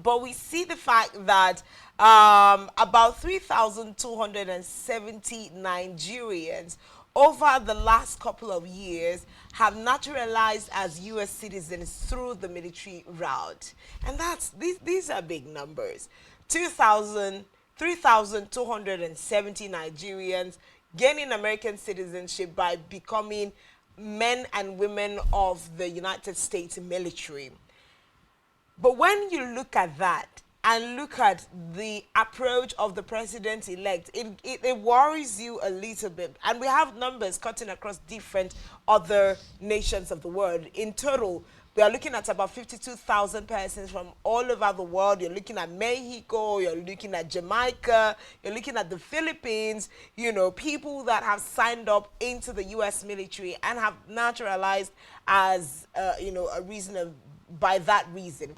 But we see the fact that about 3,270 Nigerians over the last couple of years have naturalized as U.S. citizens through the military route. And these are big numbers. 3,270 Nigerians gaining American citizenship by becoming men and women of the United States military. But when you look at that and look at the approach of the president-elect, it worries you a little bit. And we have numbers cutting across different other nations of the world. In total, we are looking at about 52,000 persons from all over the world. You're looking at Mexico, you're looking at Jamaica, you're looking at the Philippines, you know, people that have signed up into the U.S. military and have naturalized as, you know, a reason of, by that reason.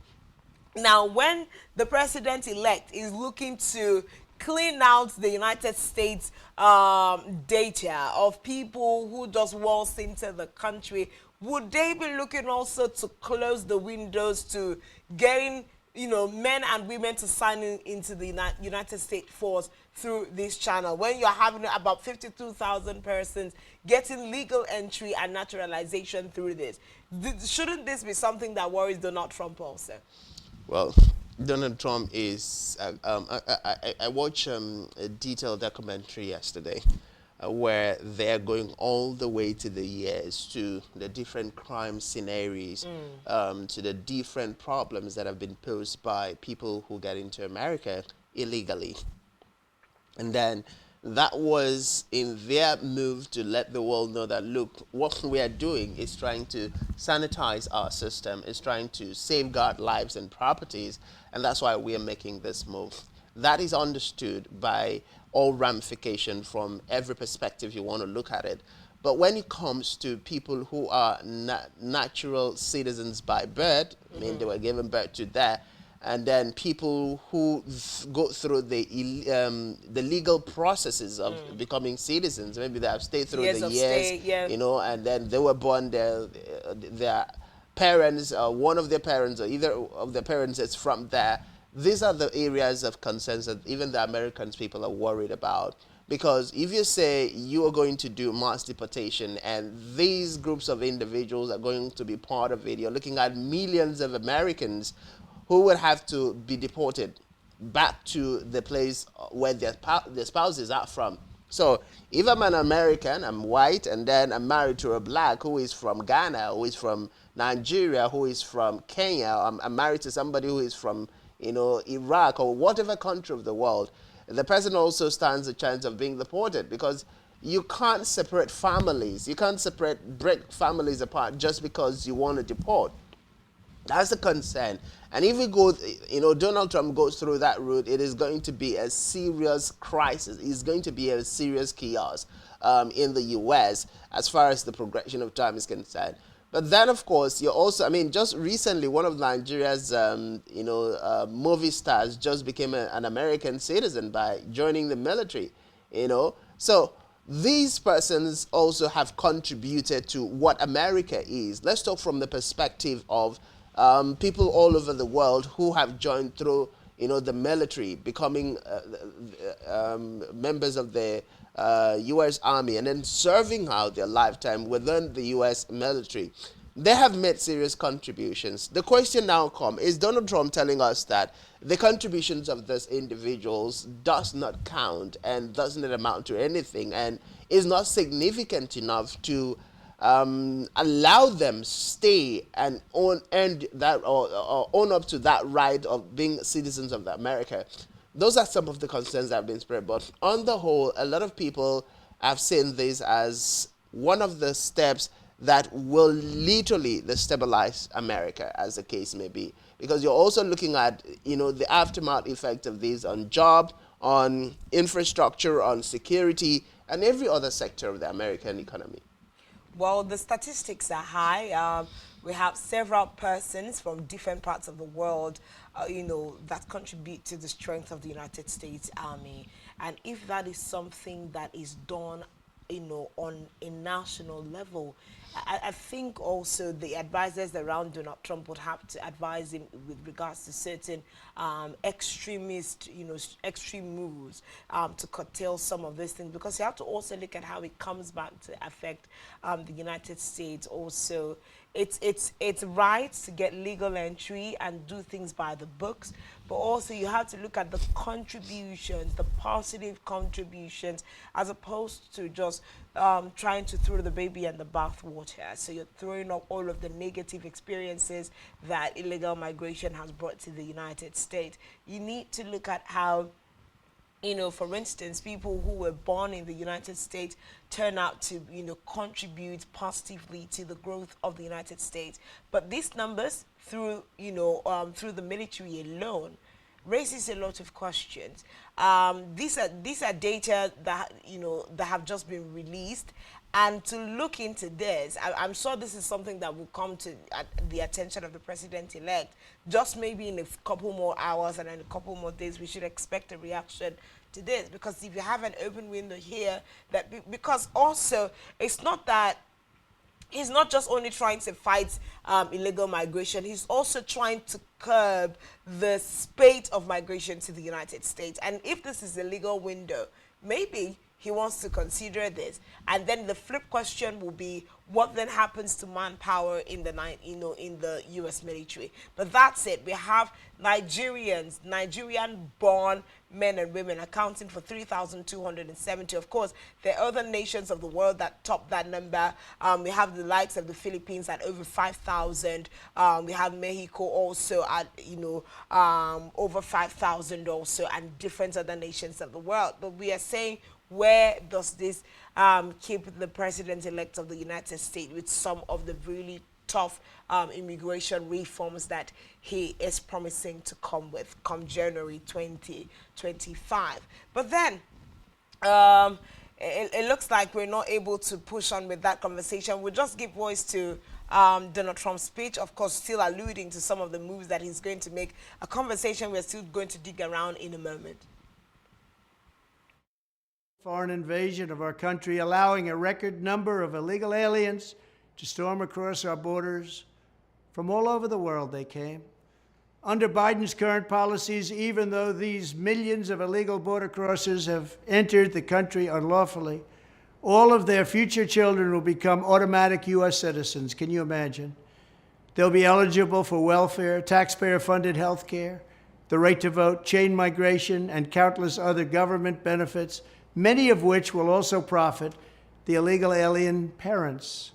Now, when the president-elect is looking to clean out the United States data of people who just waltz into the country, would they be looking also to close the windows to getting, you know, men and women to sign into the United States force through this channel, when you're having about 52,000 persons getting legal entry and naturalization through this? Shouldn't this be something that worries Donald Trump also? Well, Donald Trump is. I watched a detailed documentary yesterday where they're going all the way to the years, to the different crime scenarios, to the different problems that have been posed by people who get into America illegally. And then that was in their move to let the world know that, look, what we are doing is trying to sanitize our system, is trying to safeguard lives and properties, and that's why we are making this move. That is understood by all ramifications from every perspective you want to look at it. But when it comes to people who are natural citizens by birth, I mean, they were given birth to that, and then people who go through the legal processes of becoming citizens, maybe they have stayed through the years, you know, and then they were born there, their parents, one of their parents, or either of their parents is from there. These are the areas of concerns that even the Americans people are worried about. Because if you say you are going to do mass deportation and these groups of individuals are going to be part of it, you're looking at millions of Americans who would have to be deported back to the place where their spouses are from. So if I'm an American, I'm white, and then I'm married to a black who is from Ghana, who is from Nigeria, who is from Kenya, I'm married to somebody who is from, you know, Iraq or whatever country of the world, the person also stands a chance of being deported, because you can't separate families. You can't break families apart just because you want to deport. That's the concern. And if we go, you know, Donald Trump goes through that route, it is going to be a serious crisis. It's going to be a serious chaos in the U.S. as far as the progression of time is concerned. But then, of course, you're also, I mean, just recently, one of Nigeria's, you know, movie stars just became an American citizen by joining the military, you know. So these persons also have contributed to what America is. Let's talk from the perspective of people all over the world who have joined through, you know, the military, becoming members of the U.S. Army and then serving out their lifetime within the U.S. military. They have made serious contributions. The question now comes, is Donald Trump telling us that the contributions of these individuals does not count and doesn't amount to anything and is not significant enough to allow them stay and own up to that right of being citizens of America? Those are some of the concerns that have been spread. But on the whole, a lot of people have seen this as one of the steps that will literally destabilize America, as the case may be. Because you're also looking at, you know, the aftermath effect of this on job, on infrastructure, on security, and every other sector of the American economy. Well, the statistics are high. We have several persons from different parts of the world, you know, that contribute to the strength of the United States Army. And if that is something that is done on a national level. I think also the advisors around Donald Trump would have to advise him with regards to certain extremist, extreme moves to curtail some of these things, because you have to also look at how it comes back to affect the United States also. It's right to get legal entry and do things by the books, but also you have to look at the contributions, the positive contributions, as opposed to just trying to throw the baby and the bathwater. So you're throwing up all of the negative experiences that illegal migration has brought to the United States. You need to look at how, for instance, people who were born in the United States turn out to, contribute positively to the growth of the United States. But these numbers, through the military alone, raises a lot of questions. These are data that that have just been released, and to look into this, I'm sure this is something that will come to the attention of the president-elect. Just maybe in a couple more hours and in a couple more days, we should expect a reaction to this, because if you have an open window here, because also it's not that he's not just only trying to fight illegal migration, he's also trying to curb the spate of migration to the United States. And if this is a legal window, maybe he wants to consider this. And then the flip question will be, what then happens to manpower in the U.S. military? But that's it. We have Nigerian-born men and women accounting for 3,270. Of course, there are other nations of the world that top that number. We have the likes of the Philippines at over 5,000. We have Mexico also at over 5,000 also, and different other nations of the world. But we are saying, where does this keep the president-elect of the United States with some of the really tough immigration reforms that he is promising to come with come January 2025? But then it looks like we're not able to push on with that conversation. We'll just give voice to Donald Trump's speech, of course, still alluding to some of the moves that he's going to make, a conversation we're still going to dig around in a moment. Foreign invasion of our country, allowing a record number of illegal aliens to storm across our borders. From all over the world they came. Under Biden's current policies, even though these millions of illegal border crossers have entered the country unlawfully, all of their future children will become automatic U.S. citizens. Can you imagine? They'll be eligible for welfare, taxpayer-funded health care, the right to vote, chain migration, and countless other government benefits, many of which will also profit the illegal alien parents.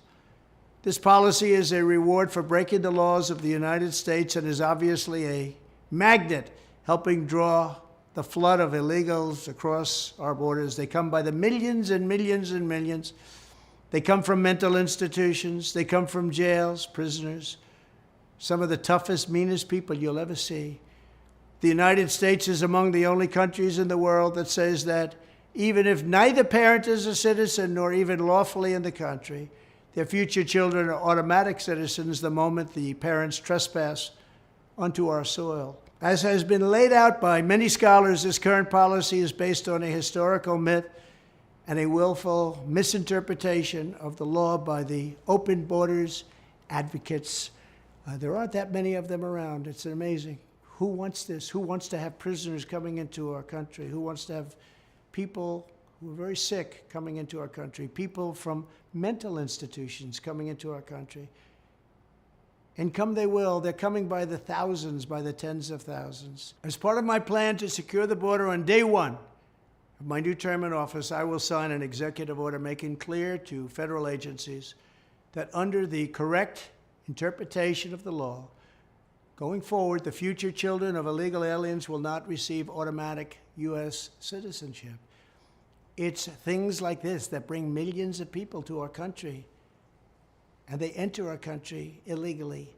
This policy is a reward for breaking the laws of the United States and is obviously a magnet helping draw the flood of illegals across our borders. They come by the millions and millions and millions. They come from mental institutions. They come from jails, prisoners, some of the toughest, meanest people you'll ever see. The United States is among the only countries in the world that says that even if neither parent is a citizen nor even lawfully in the country, their future children are automatic citizens the moment the parents trespass onto our soil. As has been laid out by many scholars, this current policy is based on a historical myth and a willful misinterpretation of the law by the open borders advocates. There aren't that many of them around. It's amazing. Who wants this? Who wants to have prisoners coming into our country? Who wants to have people who are very sick coming into our country? People from mental institutions coming into our country. And come they will. They're coming by the thousands, by the tens of thousands. As part of my plan to secure the border on day one of my new term in office, I will sign an executive order making clear to federal agencies that under the correct interpretation of the law, going forward, the future children of illegal aliens will not receive automatic U.S. citizenship. It's things like this that bring millions of people to our country, and they enter our country illegally.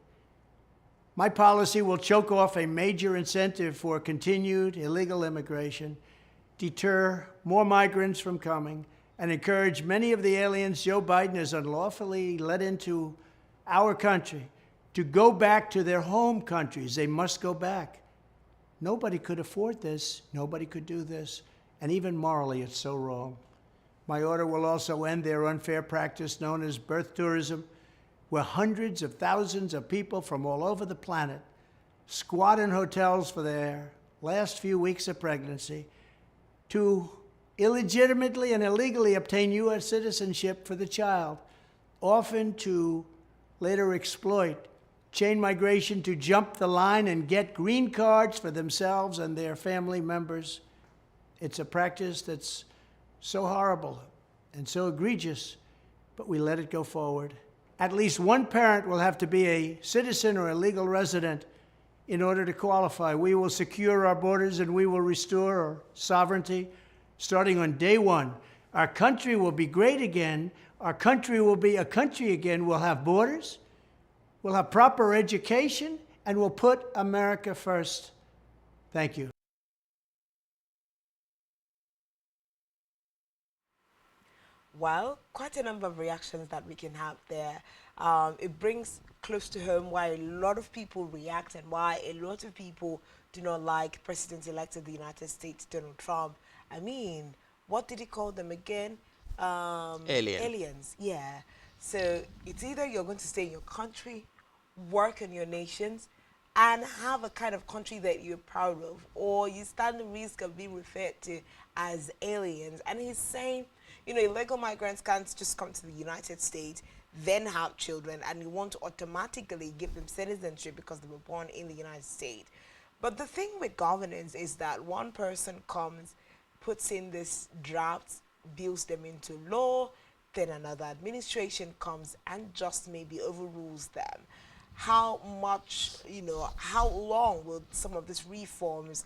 My policy will choke off a major incentive for continued illegal immigration, deter more migrants from coming, and encourage many of the aliens Joe Biden has unlawfully let into our country to go back to their home countries. They must go back. Nobody could afford this. Nobody could do this. And even morally, it's so wrong. My order will also end their unfair practice known as birth tourism, where hundreds of thousands of people from all over the planet squat in hotels for their last few weeks of pregnancy to illegitimately and illegally obtain U.S. citizenship for the child, often to later exploit chain migration to jump the line and get green cards for themselves and their family members. It's a practice that's so horrible and so egregious, but we let it go forward. At least one parent will have to be a citizen or a legal resident in order to qualify. We will secure our borders and we will restore our sovereignty starting on day one. Our country will be great again. Our country will be a country again. We'll have borders, we'll have proper education, and we'll put America first. Thank you. Well, quite a number of reactions that we can have there. It brings close to home why a lot of people react and why a lot of people do not like President-elect of the United States, Donald Trump. I mean, what did he call them again? Aliens, yeah. So it's either you're going to stay in your country, work in your nations, and have a kind of country that you're proud of, or you stand the risk of being referred to as aliens. And he's saying, you know, illegal migrants can't just come to the United States, then have children, and you want to automatically give them citizenship because they were born in the United States. But the thing with governance is that one person comes, puts in this draft, builds them into law, then another administration comes and just maybe overrules them. How much, you know, how long will some of these reforms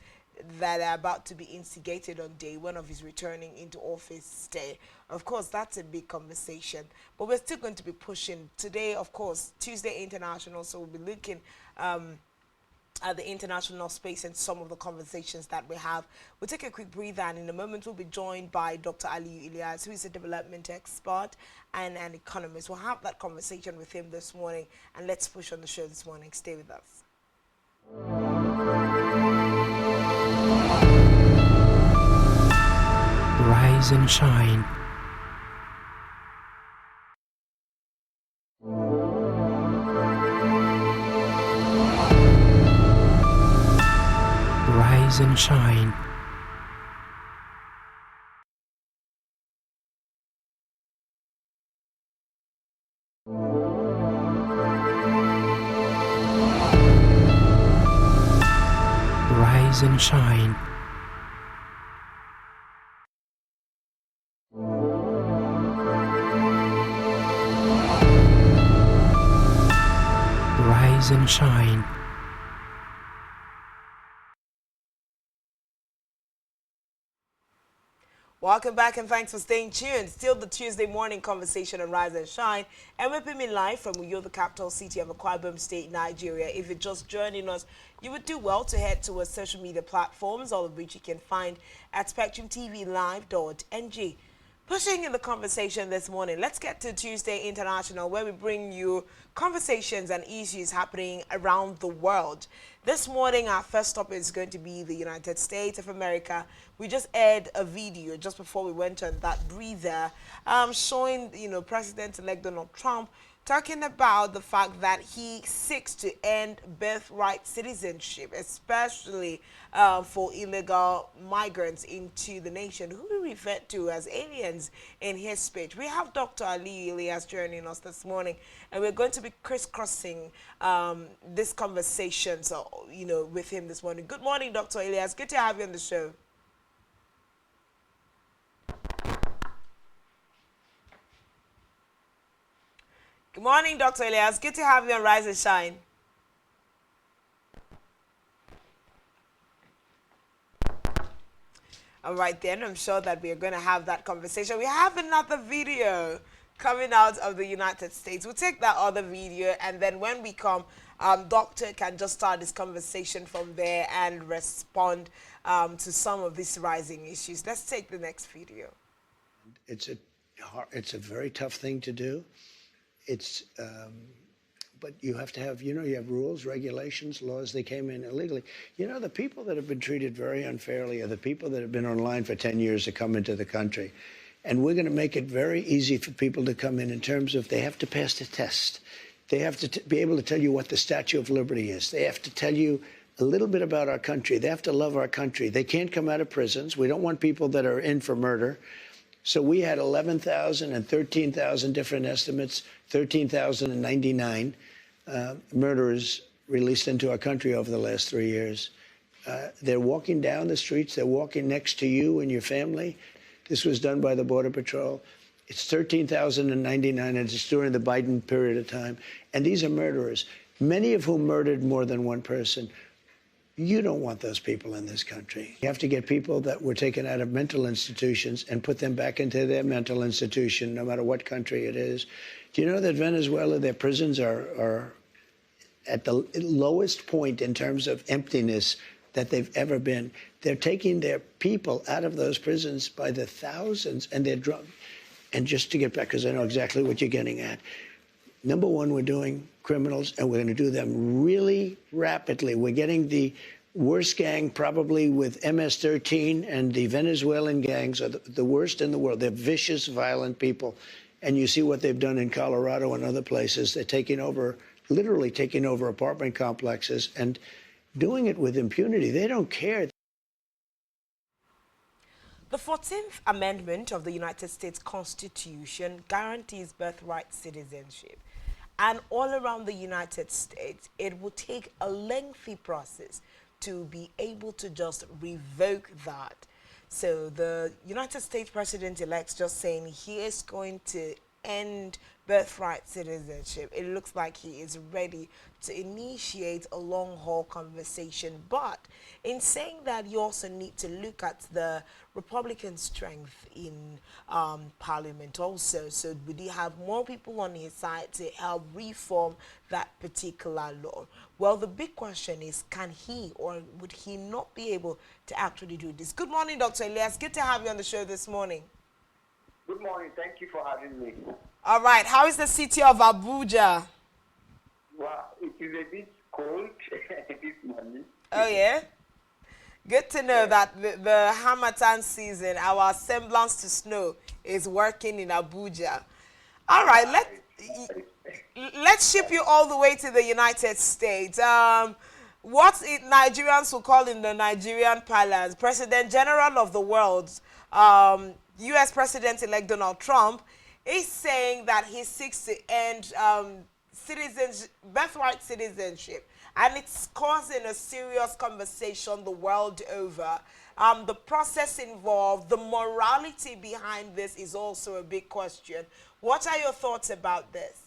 that are about to be instigated on day one of his returning into office stay? Of course, that's a big conversation, but we're still going to be pushing. Today, of course, Tuesday International, so we'll be looking at the international space and some of the conversations that we have. We'll take a quick breather, and in a moment we'll be joined by Dr. Ali Ilyas, who is a development expert and an economist. We'll have that conversation with him this morning, and let's push on the show this morning. Stay with us. Rise and shine. Rise and shine. Rise and shine. Rise and shine. Welcome back and thanks for staying tuned. Still the Tuesday morning conversation on Rise and Shine. And we're beaming live from Uyo, the capital city of Akwa Ibom State, Nigeria. If you're just joining us, you would do well to head to our social media platforms, all of which you can find at spectrumtvlive.ng. Pushing in the conversation this morning, let's get to Tuesday International, where we bring you conversations and issues happening around the world. This morning, our first stop is going to be the United States of America. We just aired a video just before we went on that breather, showing, you know, President-elect Donald Trump talking about the fact that he seeks to end birthright citizenship, especially for illegal migrants into the nation, who we refer to as aliens in his speech. We have Dr. Ali Ilyas joining us this morning, and we're going to be crisscrossing this conversation, so, you know, with him this morning. Good morning, Dr. Ilyas. Good to have you on the show. Good morning, Dr. Ilyas. Good to have you on Rise and Shine. All right, then, I'm sure that we are going to have that conversation. We have another video coming out of the United States. We'll take that other video, and then when we come, Doctor can just start this conversation from there and respond to some of these rising issues. Let's take the next video. It's a very tough thing to do. But you have to have, you have rules, regulations, laws. They came in illegally. The people that have been treated very unfairly are the people that have been online for 10 years to come into the country. And we're going to make it very easy for people to come in terms of they have to pass the test. They have to be able to tell you what the Statue of Liberty is. They have to tell you a little bit about our country. They have to love our country. They can't come out of prisons. We don't want people that are in for murder. So we had 11,000 and 13,000 different estimates, 13,099 murderers released into our country over the last 3 years. They're walking down the streets. They're walking next to you and your family. This was done by the Border Patrol. It's 13,099, and it's during the Biden period of time. And these are murderers, many of whom murdered more than one person. You don't want those people in this country. You have to get people that were taken out of mental institutions and put them back into their mental institution, no matter what country it is. Do you know that Venezuela, their prisons are at the lowest point in terms of emptiness that they've ever been? They're taking their people out of those prisons by the thousands, and they're drunk. And just to get back, because I know exactly what you're getting at. Number one, we're doing criminals, and we're going to do them really rapidly. We're getting the worst gang probably with MS-13, and the Venezuelan gangs are the worst in the world. They're vicious, violent people. And you see what they've done in Colorado and other places. They're taking over, literally taking over apartment complexes and doing it with impunity. They don't care. The 14th Amendment of the United States Constitution guarantees birthright citizenship. And all around the United States, it will take a lengthy process to be able to just revoke that. So the United States President-elect's just saying he is going to end birthright citizenship. It looks like he is ready to initiate a long-haul conversation. But in saying that, you also need to look at the Republican strength in Parliament also. So would he have more people on his side to help reform that particular law? Well, the big question is, can he or would he not be able to actually do this? Good morning, Dr. Elias. Good to have you on the show this morning. Good morning. Thank you for having me. All right. How is the city of Abuja? Well, it is a bit cold this morning. Oh, yeah? Good to know that the Harmattan season, our semblance to snow, is working in Abuja. All right. Let's ship you all the way to the United States. What Nigerians will call in the Nigerian palace, President General of the world, U.S. President-elect Donald Trump, is saying that he seeks to end birthright citizenship. And it's causing a serious conversation the world over. The process involved, the morality behind this is also a big question. What are your thoughts about this?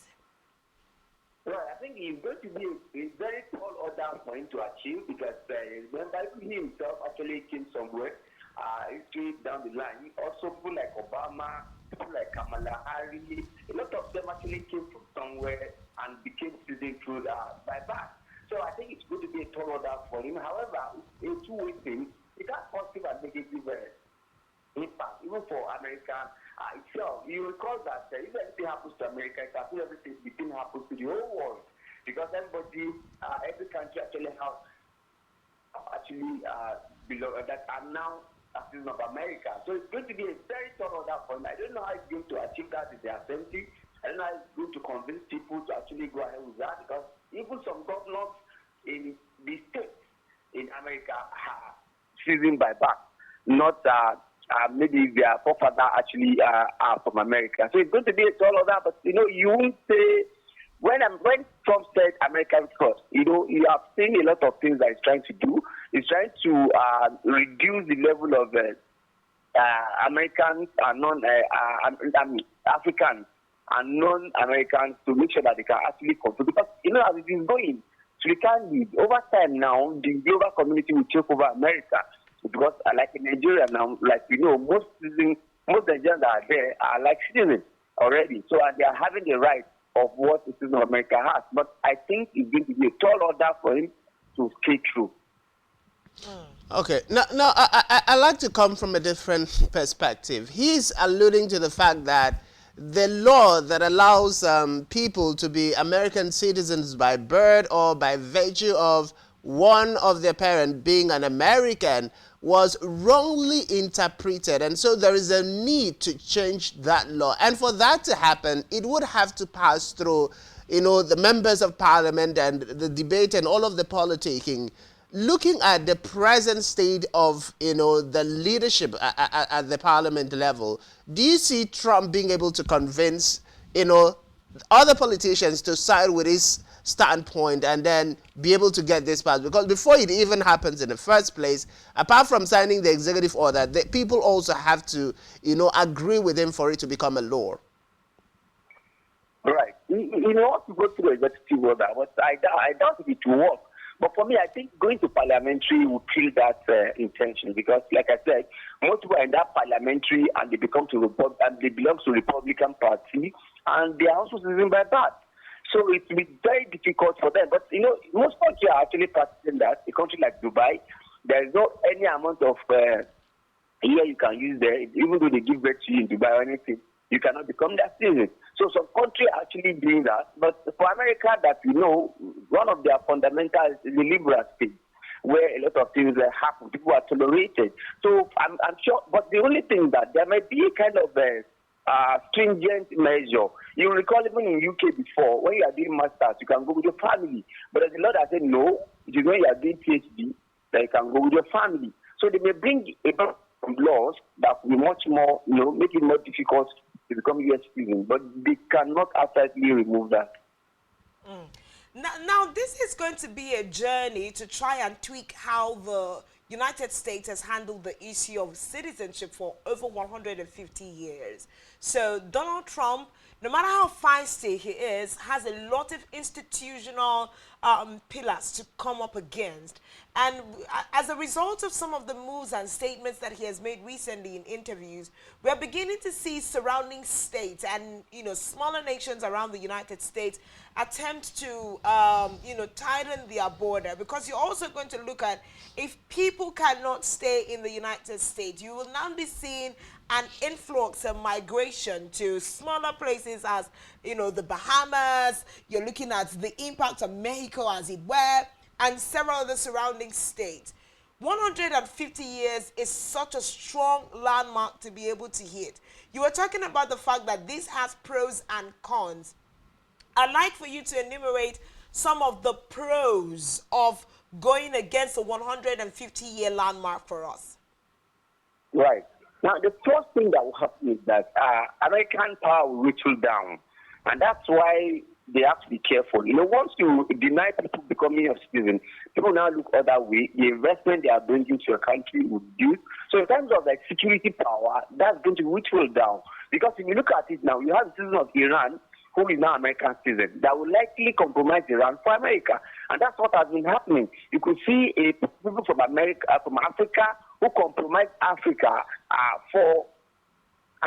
Well, I think it's going to be a very tall order for him to achieve, because remember, he himself actually came somewhere straight down the line. Also, people like Obama, people like Kamala Harris, a lot of them actually came from somewhere and became citizens through by birth. So I think it's going to be a tall order for him. However, it's a two-way thing. It has positive and negative impact, even for America itself. You recall that if anything happens to America, it has everything happens to the whole world, because every country actually has that are now a citizen of America. So it's going to be a very tall order for him. I don't know how he's going to achieve that in the assembly. I don't know how he's going to convince people to actually go ahead with that, because even some governors in the states in America are citizen by birth, not maybe their forefather actually are from America. So it's going to be a tall order, but you won't say, when Trump said American first, you have seen a lot of things that he's trying to do. He's trying to reduce the level of Americans and Africans and non-Americans to make sure that they can actually control. Because, as it is going, so we can't leave. Over time now, the global community will take over America. Because like in Nigeria now, most Nigerians that are there are like citizens already. So they are having the right of what the citizen of America has. But I think it's going to be a tall order for him to stay true. Okay. Now I like to come from a different perspective. He's alluding to the fact that the law that allows people to be American citizens by birth or by virtue of one of their parents being an American was wrongly interpreted, and so there is a need to change that law. And for that to happen, it would have to pass through, the members of parliament and the debate and all of the politicking. Looking at the present state of, the leadership at the parliament level, do you see Trump being able to convince, other politicians to side with his standpoint and then be able to get this passed? Because before it even happens in the first place, apart from signing the executive order, the people also have to, agree with him for it to become a law. Right. You know, to go through executive order, but I doubt if it will work. But for me, I think going to parliamentary will kill that intention, because, like I said, most people are in that parliamentary and they belong to Republican Party, and they are also citizens by birth. So it will be very difficult for them. But, most countries are actually practicing that. A country like Dubai, there is no any amount of year you can use there, even though they give birth to you in Dubai or anything. You cannot become that citizen. So some countries are actually doing that. But for America, that one of their fundamentals is the liberal state, where a lot of things happen. People are tolerated. So I'm sure. But the only thing that there might be a kind of stringent measure. You recall even in UK before, when you are doing masters, you can go with your family. But there's a lot that say no, it is when you are doing PhD that you can go with your family. So they may bring a bunch of laws that will be much more, make it more difficult to become US citizen, but they cannot outrightly remove that. Now, this is going to be a journey to try and tweak how the United States has handled the issue of citizenship for over 150 years. So Donald Trump, no matter how feisty he is, has a lot of institutional pillars to come up against. And as a result of some of the moves and statements that he has made recently in interviews, we're beginning to see surrounding states and, smaller nations around the United States attempt to, tighten their border, because you're also going to look at, if people cannot stay in the United States, you will now be seeing an influx of migration to smaller places as, the Bahamas. You're looking at the impact of Mexico, as it were, and several other surrounding states. 150 years is such a strong landmark to be able to hit. You were talking about the fact that this has pros and cons. I'd like for you to enumerate some of the pros of going against a 150-year landmark for us. Right. Now, the first thing that will happen is that American power will whittle down. And that's why they have to be careful. Once you deny people becoming a citizen, people now look other way. The investment they are bringing to your country will reduce. So in terms of security power, that's going to whittle down. Because if you look at it now, you have a citizen of Iran who is now American citizen that will likely compromise Iran for America. And that's what has been happening. You could see people from Africa who compromise Africa for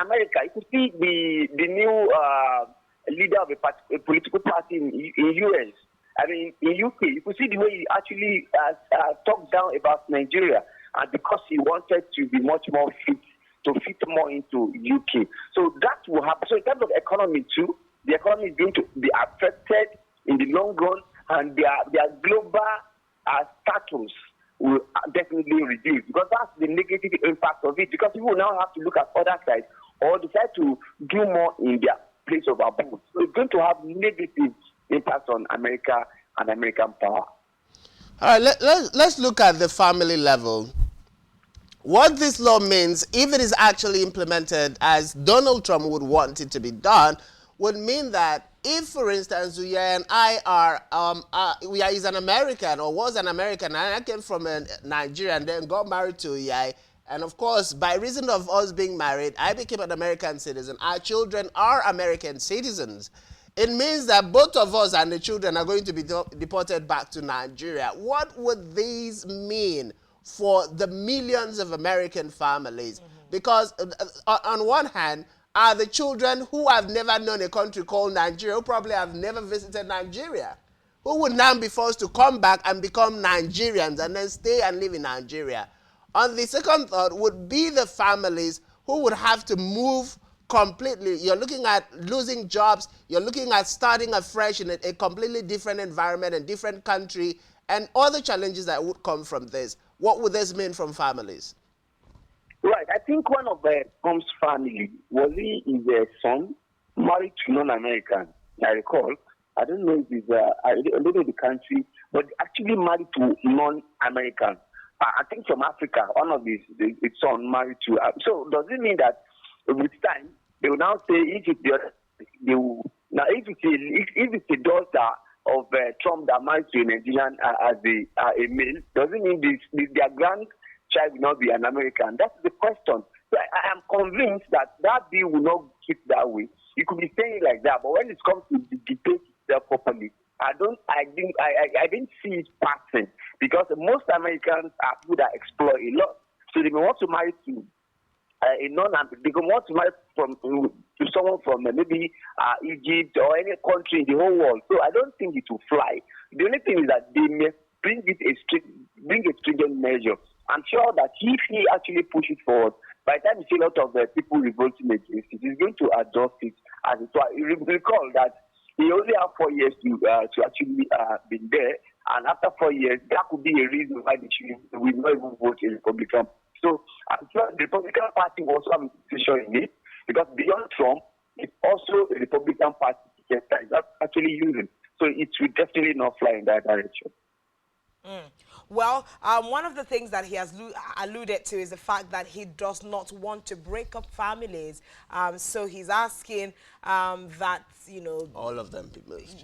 America. You could see the new leader of a political party in US. I mean, in UK, you could see the way he actually talked down about Nigeria, and because he wanted to be much more fit more into UK. So that will happen. So in terms of economy too, the economy is going to be affected in the long run, and their global status will definitely reduce, because that's the negative impact of it, because people now have to look at other sides or decide to do more in their place of abode. So it's going to have negative impact on America and American power. All right, let's look at the family level. What this law means, if it is actually implemented as Donald Trump would want it to be done, would mean that if, for instance, you and I is an American or was an American, and I came from Nigeria and then got married to Yai, and of course, by reason of us being married, I became an American citizen. Our children are American citizens. It means that both of us and the children are going to be deported back to Nigeria. What would these mean for the millions of American families? Mm-hmm. Because on one hand, are the children who have never known a country called Nigeria, who probably have never visited Nigeria, who would now be forced to come back and become Nigerians and then stay and live in Nigeria. On the second thought would be the families who would have to move completely. You're looking at losing jobs. You're looking at starting afresh in a completely different environment, a different country, and other challenges that would come from this. What would this mean from families? Right. I think one of Trump's family was his son married to non-American. I recall. I don't know if he's I don't know the country, but actually married to non-American. I think from Africa. One of his son married to. So does it mean that with time they will now say if it's they will, now if it's a daughter of Trump that married to a Nigerian as a male, does it mean their grandchild will not be an American? That's the question. So I am convinced that bill will not keep that way. You could be saying it like that, but when it comes to the debate itself properly, I didn't see it passing because most Americans are people that explore a lot. So they may want to marry to they can want to marry to someone from maybe Egypt or any country in the whole world. So I don't think it will fly. The only thing is that they may bring a stringent measure. I'm sure that if he actually pushes forward, by the time you see a lot of people revolting against it, he's going to adjust it as it was. You recall that he only have 4 years to actually be there, and after 4 years, that could be a reason why we will not even vote a Republican. So I'm sure the Republican Party will also have a position in it, because beyond Trump, it's also a Republican Party ticket that is actually using. So it will definitely not fly in that direction. Well, one of the things that he has alluded to is the fact that he does not want to break up families. So he's asking that, All of them be moved.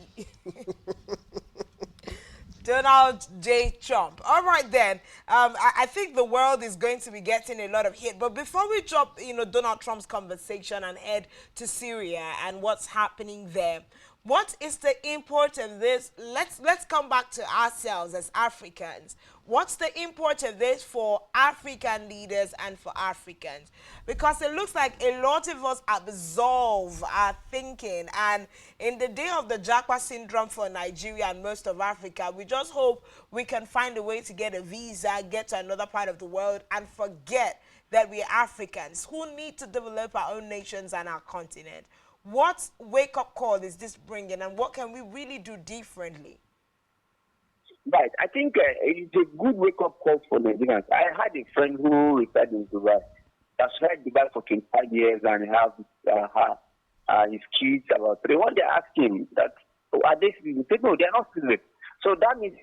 Donald J. Trump. All right, then. I think the world is going to be getting a lot of hate. But before we drop, Donald Trump's conversation and head to Syria and what's happening there, what is the import of this? Let's come back to ourselves as Africans. What's the import of this for African leaders and for Africans? Because it looks like a lot of us absolve our thinking. And in the day of the Japa syndrome for Nigeria and most of Africa, we just hope we can find a way to get a visa, get to another part of the world, and forget that we're Africans who need to develop our own nations and our continent. What wake-up call is this bringing, and what can we really do differently? Right. I think it's a good wake-up call for Nigerians. I had a friend who resided in Dubai. That's right, Dubai for 25 years and have his kids about 3. One day I asked him that, are they citizens? He said, no, they're not citizens. So that means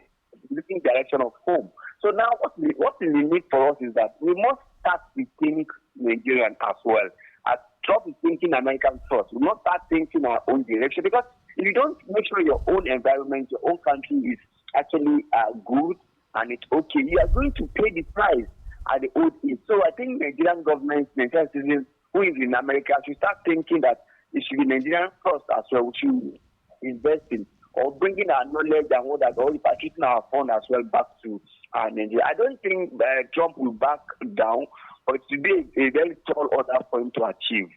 looking direction of home. So now what is the need for us is that we must start to think Nigerian as well. As Trump is thinking American first, we must start thinking our own direction, because if you don't make sure your own environment, your own country is actually good and it's okay, you are going to pay the price at the old age. So I think Nigerian government, Nigerian citizens who is in America should start thinking that it should be Nigerian first as well. We should invest in or bringing our knowledge and what that, or repatriating our fund as well back to Nigeria. I don't think Trump will back down, but it will be a very tall order for him to achieve.